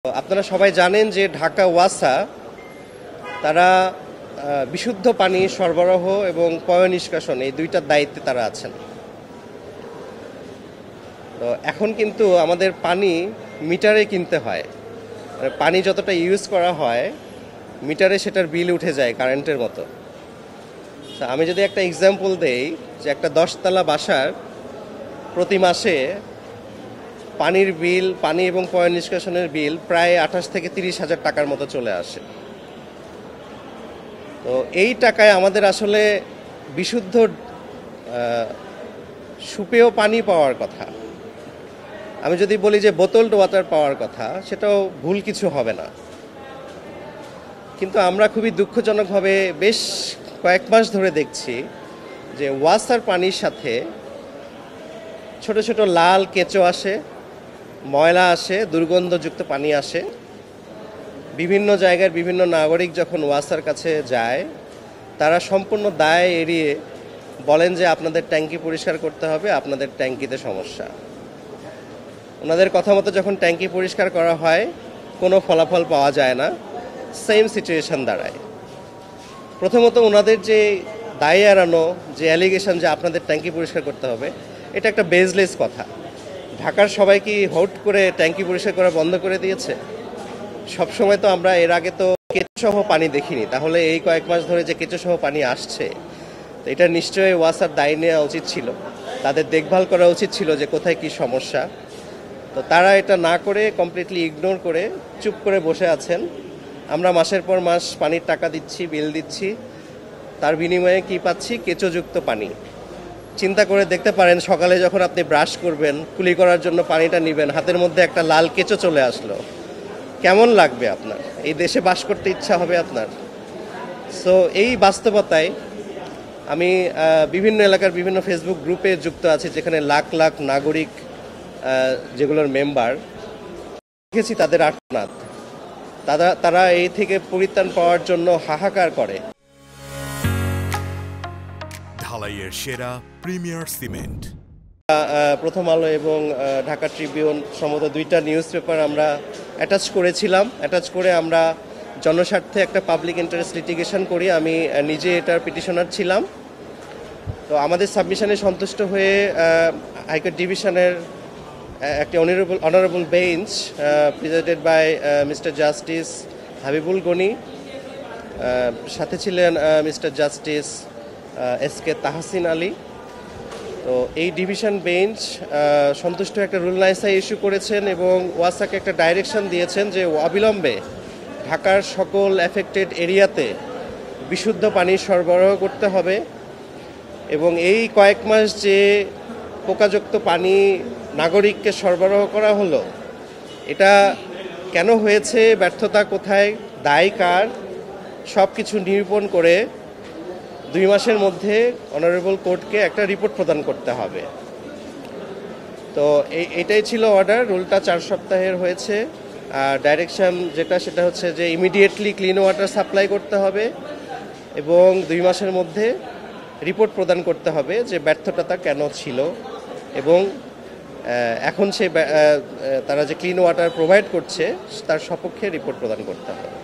আপনারা সবাই জানেন যে ঢাকা ওয়াসা তারা বিশুদ্ধ পানি সরবরাহ এবং পয়ঃনিষ্কাশন এই দুইটার দায়িত্বে তারা আছেন। তো এখন কিন্তু আমাদের পানি মিটারে কিনতে হয়, পানি যতটা ইউজ করা হয় মিটারে সেটার বিল উঠে যায় কারেন্টের মতো। আমি যদি একটা এক্সাম্পল দেই যে একটা 10তলা বাসার প্রতি মাসে পানির বিল, পানি এবং পয়ঃনিষ্কাশনের বিল প্রায় 28 থেকে 30 হাজার টাকার মতো চলে আসে। তো এই টাকায় আমাদের আসলে বিশুদ্ধ সুপেয় পানি পাওয়ার কথা। আমি যদি বলি যে বোতলড ওয়াটার পাওয়ার কথা, সেটাও ভুল কিছু হবে না। কিন্তু আমরা খুবই দুঃখজনকভাবে বেশ কয়েক মাস ধরে দেখছি যে ওয়াসার পানির সাথে ছোট ছোট লাল কেঁচো আসে, ময়লা আসে, দুর্গন্ধযুক্ত পানি আসে। বিভিন্ন জায়গার বিভিন্ন নাগরিক যখন ওয়াসার কাছে যায়, তারা সম্পূর্ণ দায় এড়িয়ে বলেন যে আপনাদের ট্যাঙ্কি পরিষ্কার করতে হবে, আপনাদের ট্যাঙ্কিতে সমস্যা। ওনাদের কথা মতো যখন ট্যাঙ্কি পরিষ্কার করা হয়, কোনো ফলাফল পাওয়া যায় না, সেম সিচুয়েশন দাঁড়ায়। প্রথমত ওনাদের যে দায় এড়ানো, যে অ্যালিগেশন যে আপনাদের ট্যাঙ্কি পরিষ্কার করতে হবে, এটা একটা বেসলেস কথা। ঢাকার সবাই কি হুট করে ট্যাঙ্কি পরিষ্কার করা বন্ধ করে দিয়েছে? সবসময় তো আমরা এর আগে তো কেঁচোসহ পানি দেখিনি, তাহলে এই কয়েক মাস ধরে যে কেঁচোসহ পানি আসছে, তো এটা নিশ্চয়ই ওয়াসার দায় নেওয়া উচিত ছিল, তাদের দেখভাল করা উচিত ছিল যে কোথায় কি সমস্যা। তো তারা এটা না করে কমপ্লিটলি ইগনোর করে চুপ করে বসে আছেন। আমরা মাসের পর মাস পানির টাকা দিচ্ছি, বিল দিচ্ছি, তার বিনিময়ে কি পাচ্ছি? কেঁচোযুক্ত পানি। চিন্তা করে দেখতে পারেন, সকালে যখন আপনি ব্রাশ করবেন, কুলি করার জন্য পানিটা নেবেন, হাতের মধ্যে একটা লাল কেঁচো চলে আসলো, কেমন লাগবে আপনার? এই দেশে বাস করতে ইচ্ছা হবে আপনার? সো এই বাস্তবতায় আমি বিভিন্ন এলাকার বিভিন্ন ফেসবুক গ্রুপে যুক্ত আছি, যেখানে লাখ লাখ নাগরিক যেগুলোর মেম্বার, দেখেছি তাদের আর্তনাদ। তারা এই থেকে পরিত্রাণ পাওয়ার জন্য হাহাকার করে। ঢালাইয়ের সেরা প্রিমিয়ার সিমেন্ট। প্রথম আলো এবং ঢাকা ট্রিবিউন সম্ভবত দুইটা নিউজ পেপার আমরা অ্যাটাচ করেছিলাম। অ্যাটাচ করে আমরা জনস্বার্থে একটা পাবলিক ইন্টারেস্ট লিটিগেশন করি। আমি নিজে এটার পিটিশনার ছিলাম। তো আমাদের সাবমিশনে সন্তুষ্ট হয়ে হাইকোর্ট ডিভিশনের একটি honourable bench presided by mister justice Habibul Gani, সাথে ছিলেন mister justice SK Tahsin Ali. তো এই ডিভিশন বেঞ্চ সন্তুষ্ট একটা রুল নাইসাই ইস্যু করেছেন এবং ওয়াসাকে একটা ডাইরেকশন দিয়েছেন যে অবিলম্বে ঢাকার সকল এফেক্টেড এরিয়াতে বিশুদ্ধ পানি সরবরাহ করতে হবে। এবং এই কয়েক মাস যে পোকাযুক্ত পানি নাগরিককে সরবরাহ করা হলো, এটা কেন হয়েছে, ব্যর্থতা কোথায়, দায় কার, সব কিছু নিরূপণ করে 2 মাসের মধ্যে অনারেবল কোর্টকে একটা রিপোর্ট প্রদান করতে হবে। তো এটাই ছিল অর্ডার। রুলটা 4 সপ্তাহের হয়েছে। আর ডাইরেকশন সেটা হচ্ছে যে ইমিডিয়েটলি ক্লিন ওয়াটার সাপ্লাই করতে হবে এবং 2 মাসের মধ্যে রিপোর্ট প্রদান করতে হবে যে ব্যর্থতা কেন ছিল এবং এখন তারা যে ক্লিন ওয়াটার প্রোভাইড করছে তার সপক্ষে রিপোর্ট প্রদান করতে হবে।